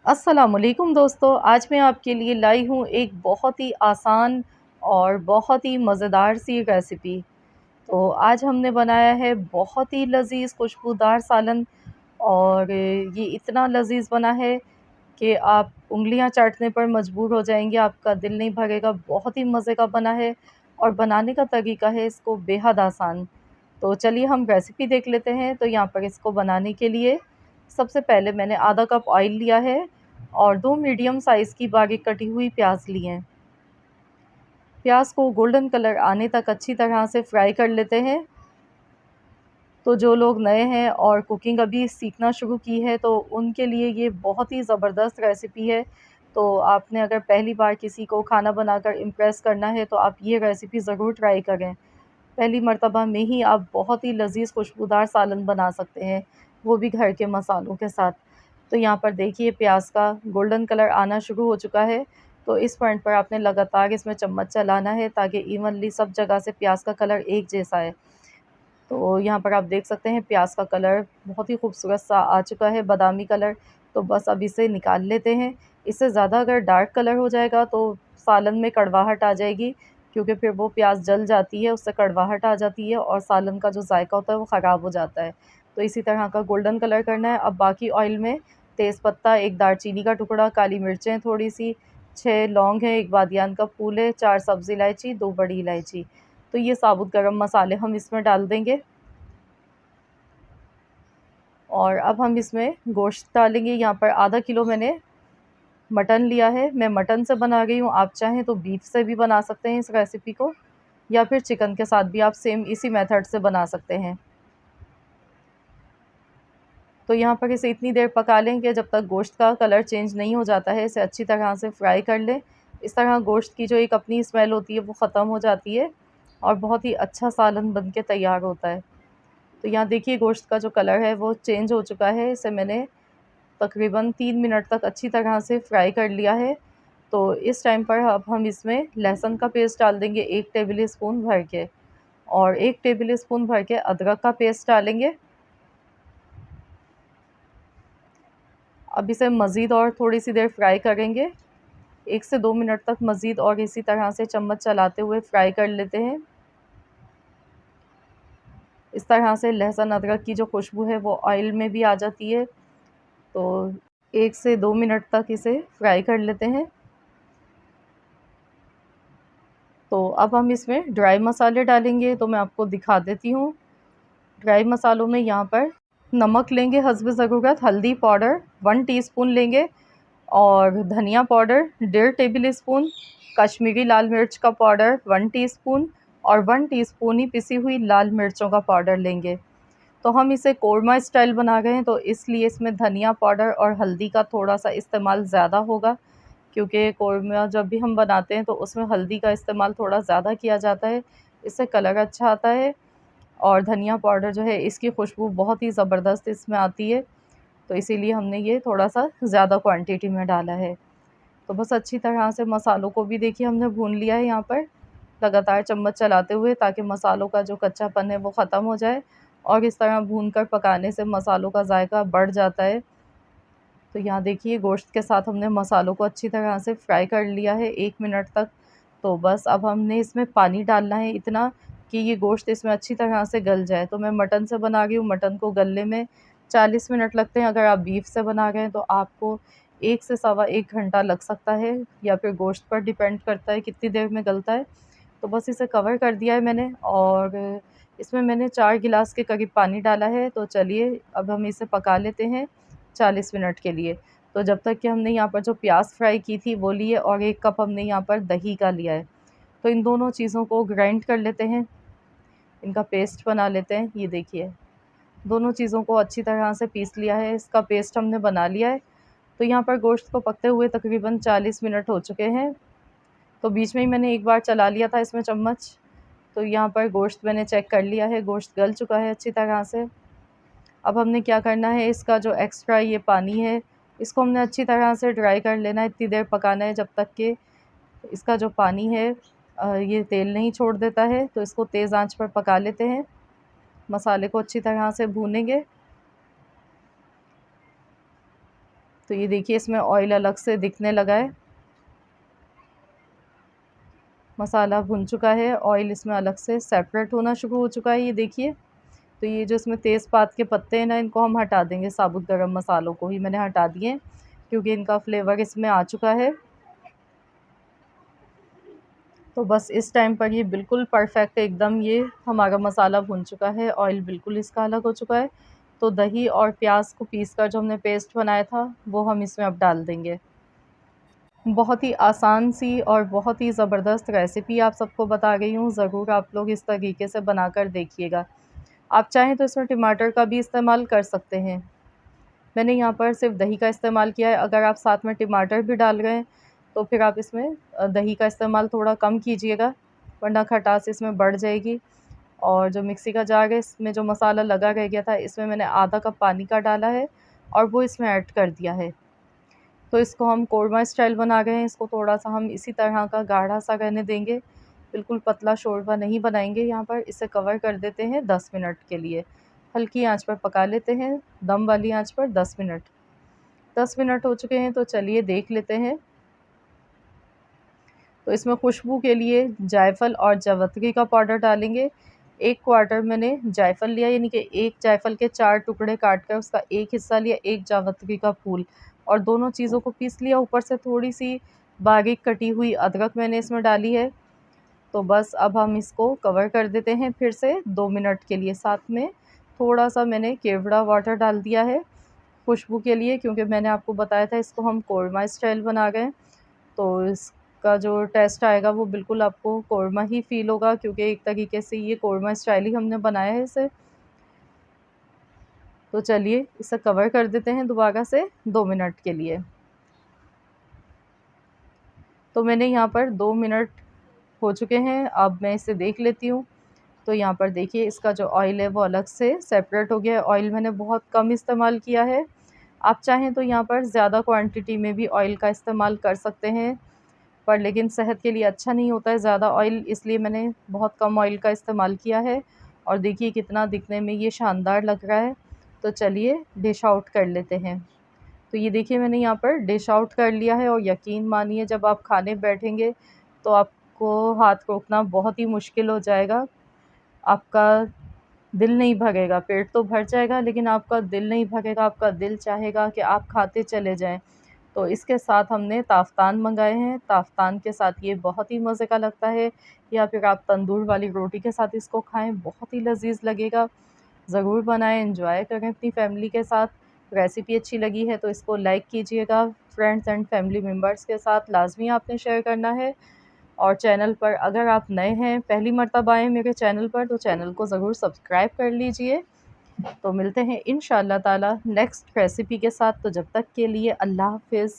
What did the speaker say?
अस्सलामुअलैकुम दोस्तों, आज मैं आपके लिए लाई हूँ एक बहुत ही आसान और बहुत ही मज़ेदार सी रेसिपी। तो आज हमने बनाया है बहुत ही लज़ीज़ खुशबूदार सालन और ये इतना लज़ीज़ बना है कि आप उँगलियां चाटने पर मजबूर हो जाएंगे, आपका दिल नहीं भरेगा। बहुत ही मज़े का बना है और बनाने का तरीका है इसको बेहद आसान। तो चलिए हम रेसिपी देख लेते हैं। तो यहाँ पर इसको बनाने के लिए सबसे पहले मैंने आधा कप ऑयल लिया है और 2 मीडियम साइज़ की बारीक कटी हुई प्याज ली हैं। प्याज को गोल्डन कलर आने तक अच्छी तरह से फ्राई कर लेते हैं। तो जो लोग नए हैं और कुकिंग अभी सीखना शुरू की है तो उनके लिए ये बहुत ही ज़बरदस्त रेसिपी है। तो आपने अगर पहली बार किसी को खाना बनाकर इम्प्रेस करना है तो आप ये रेसिपी ज़रूर ट्राई करें। पहली मर्तबा में ही आप बहुत ही लज़ीज़ खुशबूदार सालन बना सकते हैं, वो भी घर के मसालों के साथ। तो यहाँ पर देखिए प्याज का गोल्डन कलर आना शुरू हो चुका है। तो इस पॉइंट पर आपने लगातार इसमें चम्मच चलाना है ताकि इवनली सब जगह से प्याज का कलर एक जैसा है। तो यहाँ पर आप देख सकते हैं प्याज का कलर बहुत ही खूबसूरत सा आ चुका है, बादामी कलर। तो बस अब इसे निकाल लेते हैं। इससे ज़्यादा अगर डार्क कलर हो जाएगा तो सालन में कड़वाहट आ जाएगी, क्योंकि फिर वो प्याज जल जाती है, उससे कड़वाहट आ जाती है और सालन का जो जायका होता है वो ख़राब हो जाता है। तो इसी तरह का गोल्डन कलर करना है। अब बाकी ऑयल में तेज़पत्ता, एक दालचीनी का टुकड़ा, काली मिर्चें थोड़ी सी, 6 लौंग है, 1 बादियान का फूल है, 4 सब्ज़ इलायची, 2 बड़ी इलायची। तो ये साबुत गरम मसाले हम इसमें डाल देंगे। और अब हम इसमें गोश्त डालेंगे। यहाँ पर आधा किलो मैंने मटन लिया है। मैं मटन से बना रही हूँ, आप चाहें तो बीफ से भी बना सकते हैं इस रेसिपी को, या फिर चिकन के साथ भी आप सेम इसी मेथड से बना सकते हैं। तो यहाँ पर इसे इतनी देर पका लें कि जब तक गोश्त का कलर चेंज नहीं हो जाता है, इसे अच्छी तरह से फ्राई कर लें। इस तरह गोश्त की जो एक अपनी स्मेल होती है वो ख़त्म हो जाती है और बहुत ही अच्छा सालन बन के तैयार होता है। तो यहाँ देखिए गोश्त का जो कलर है वो चेंज हो चुका है। इसे मैंने तकरीबन 3 मिनट तक अच्छी तरह से फ्राई कर लिया है। तो इस टाइम पर अब हम इसमें लहसुन का पेस्ट डाल देंगे 1 टेबल स्पून भर के, और 1 टेबल स्पून भर के अदरक का पेस्ट डालेंगे। अब इसे मज़ीद और थोड़ी सी देर फ्राई करेंगे, 1 से 2 मिनट तक मज़ीद, और इसी तरह से चम्मच चलाते हुए फ्राई कर लेते हैं। इस तरह से लहसुन अदरक की जो खुशबू है वो ऑयल में भी आ जाती है। तो 1 से 2 मिनट तक इसे फ्राई कर लेते हैं। तो अब हम इसमें ड्राई मसाले डालेंगे, तो मैं आपको दिखा देती हूँ। ड्राई मसालों में यहाँ पर नमक लेंगे हस्ब ज़रूरत, हल्दी पाउडर 1 टीस्पून लेंगे, और धनिया पाउडर 1.5 टेबल स्पून, कश्मीरी लाल मिर्च का पाउडर 1 टीस्पून, और 1 टीस्पून ही पिसी हुई लाल मिर्चों का पाउडर लेंगे। तो हम इसे कोरमा स्टाइल बना रहे हैं, तो इसलिए इसमें धनिया पाउडर और हल्दी का थोड़ा सा इस्तेमाल ज़्यादा होगा, क्योंकि कोरमा जब भी हम बनाते हैं तो उसमें हल्दी का इस्तेमाल थोड़ा ज़्यादा किया जाता है, इससे कलर अच्छा आता है। और धनिया पाउडर जो है इसकी खुशबू बहुत ही ज़बरदस्त इसमें आती है, तो इसीलिए हमने ये थोड़ा-सा ज़्यादा क्वांटिटी में डाला है। तो बस अच्छी तरह से मसालों को भी देखिए हमने भून लिया है यहाँ पर, लगातार चम्मच चलाते हुए, ताकि मसालों का जो कच्चापन है वो ख़त्म हो जाए, और इस तरह भूनकर पकाने से मसालों का जायका बढ़ जाता है। तो यहाँ देखिए गोश्त के साथ हमने मसालों को अच्छी तरह से फ्राई कर लिया है 1 मिनट तक। तो बस अब हमने इसमें पानी डालना है इतना कि ये गोश्त इसमें अच्छी तरह से गल जाए। तो मैं मटन से बना रही हूँ, मटन को गलने में 40 मिनट लगते हैं। अगर आप बीफ से बना रहे हैं तो आपको 1 से सवा 1 घंटा लग सकता है, या फिर गोश्त पर डिपेंड करता है कितनी देर में गलता है। तो बस इसे कवर कर दिया है मैंने, और इसमें मैंने 4 गिलास के करीब पानी डाला है। तो चलिए अब हम इसे पका लेते हैं 40 मिनट के लिए। तो जब तक कि हमने यहाँ पर जो प्याज फ्राई की थी वो ली है, और 1 कप हमने यहाँ पर दही का लिया है। तो इन दोनों चीज़ों को ग्राइंड कर लेते हैं, इनका पेस्ट बना लेते हैं। ये देखिए दोनों चीज़ों को अच्छी तरह से पीस लिया है, इसका पेस्ट हमने बना लिया है। तो यहाँ पर गोश्त को पकते हुए तकरीबन 40 मिनट हो चुके हैं। तो बीच में ही मैंने एक बार चला लिया था इसमें चम्मच। तो यहाँ पर गोश्त मैंने चेक कर लिया है, गोश्त गल चुका है अच्छी तरह से। अब हमने क्या करना है, इसका जो एक्स्ट्रा ये पानी है इसको हमने अच्छी तरह से ड्राई कर लेना है। इतनी देर पकाना है जब तक कि इसका जो पानी है ये तेल नहीं छोड़ देता है। तो इसको तेज़ आंच पर पका लेते हैं, मसाले को अच्छी तरह से भूनेंगे। तो ये देखिए इसमें ऑयल अलग से दिखने लगा है, मसाला भुन चुका है, ऑयल इसमें अलग से सेपरेट होना शुरू हो चुका है, ये देखिए। तो ये जो इसमें तेज़पात के पत्ते हैं ना, इनको हम हटा देंगे, साबुत गरम मसालों को ही मैंने हटा दिए क्योंकि इनका फ्लेवर इसमें आ चुका है। तो बस इस टाइम पर ये बिल्कुल परफेक्ट एकदम ये हमारा मसाला भुन चुका है, ऑयल बिल्कुल इसका अलग हो चुका है। तो दही और प्याज को पीस कर जो हमने पेस्ट बनाया था, वो हम इसमें अब डाल देंगे। बहुत ही आसान सी और बहुत ही ज़बरदस्त रेसिपी आप सबको बता रही हूँ, ज़रूर आप लोग इस तरीके से बनाकर देखिएगा। आप चाहें तो इसमें टमाटर का भी इस्तेमाल कर सकते हैं। मैंने यहाँ पर सिर्फ दही का इस्तेमाल किया है, अगर आप साथ में टमाटर भी डाल रहे हैं तो फिर आप इसमें दही का इस्तेमाल थोड़ा कम कीजिएगा, वरना खटास इसमें बढ़ जाएगी। और जो मिक्सी का जार है, इसमें जो मसाला लगा रह गया था, इसमें मैंने आधा कप पानी का डाला है और वो इसमें ऐड कर दिया है। तो इसको हम कोरमा स्टाइल बना रहे हैं, इसको थोड़ा-सा हम इसी तरह का गाढ़ा-सा रहने देंगे, बिल्कुल पतला शोरबा नहीं बनाएँगे यहाँ पर। इसे कवर कर देते हैं 10 मिनट के लिए, हल्की आँच पर पका लेते हैं, दम वाली आँच पर 10 मिनट। 10 मिनट हो चुके हैं, तो चलिए देख लेते हैं। तो इसमें खुशबू के लिए जायफ़ल और जावित्री का पाउडर डालेंगे। 1 क्वार्टर मैंने जायफ़ल लिया, यानी कि 1 जायफ़ल के 4 टुकड़े काट कर उसका 1 हिस्सा लिया, 1 जावित्री का फूल और दोनों चीज़ों को पीस लिया। ऊपर से थोड़ी-सी बारीक कटी हुई अदरक मैंने इसमें डाली है। तो बस अब हम इसको कवर कर देते हैं फिर से 2 मिनट के लिए। साथ में थोड़ा-सा मैंने केवड़ा वाटर डाल दिया है खुशबू के लिए, क्योंकि मैंने आपको बताया था इसको हम कोरमा स्टाइल बना रहे हैं। तो इसका जो टेस्ट आएगा वो बिल्कुल आपको कोरमा ही फ़ील होगा, क्योंकि एक तरीके से ये कोरमा स्टाइल ही हमने बनाया है इसे। तो चलिए इसे कवर कर देते हैं दोबारा से 2 मिनट के लिए। तो मैंने यहाँ पर 2 मिनट हो चुके हैं, अब मैं इसे देख लेती हूँ। तो यहाँ पर देखिए इसका जो ऑयल है वो अलग से सेपरेट हो गया है, ऑयल मैंने बहुत कम इस्तेमाल किया है। आप चाहें तो यहाँ पर ज़्यादा क्वांटिटी में भी ऑयल का इस्तेमाल कर सकते हैं, पर लेकिन सेहत के लिए अच्छा नहीं होता है ज़्यादा ऑयल, इसलिए मैंने बहुत कम ऑयल का इस्तेमाल किया है। और देखिए कितना दिखने में ये शानदार लग रहा है। तो चलिए डिश आउट कर लेते हैं। तो ये देखिए मैंने यहाँ पर डिश आउट कर लिया है, और यकीन मानिए जब आप खाने बैठेंगे तो आपको हाथ रोकना बहुत ही मुश्किल हो जाएगा। आपका दिल नहीं भरेगा, पेट तो भर जाएगा लेकिन आपका दिल नहीं भरेगा, आपका दिल चाहेगा कि आप खाते चले जाएँ। तो इसके साथ हमने ताफ़तान मँगाए हैं, ताफ़तान के साथ ये बहुत ही मज़े का लगता है, या फिर आप तंदूर वाली रोटी के साथ इसको खाएँ, बहुत ही लज़ीज़ लगेगा। ज़रूर बनाएँ, एन्जॉय करें अपनी फ़ैमिली के साथ। रेसिपी अच्छी लगी है तो इसको लाइक कीजिएगा, फ्रेंड्स एंड फैमिली मेम्बर्स के साथ लाज़मी आपने शेयर करना है। और चैनल पर अगर आप नए हैं, पहली मर्तबा आए मेरे चैनल पर, तो चैनल को ज़रूर सब्सक्राइब कर लीजिए। तो मिलते हैं इंशाअल्लाह ताला नेक्स्ट रेसिपी के साथ, तो जब तक के लिए अल्लाह हाफ़िज़।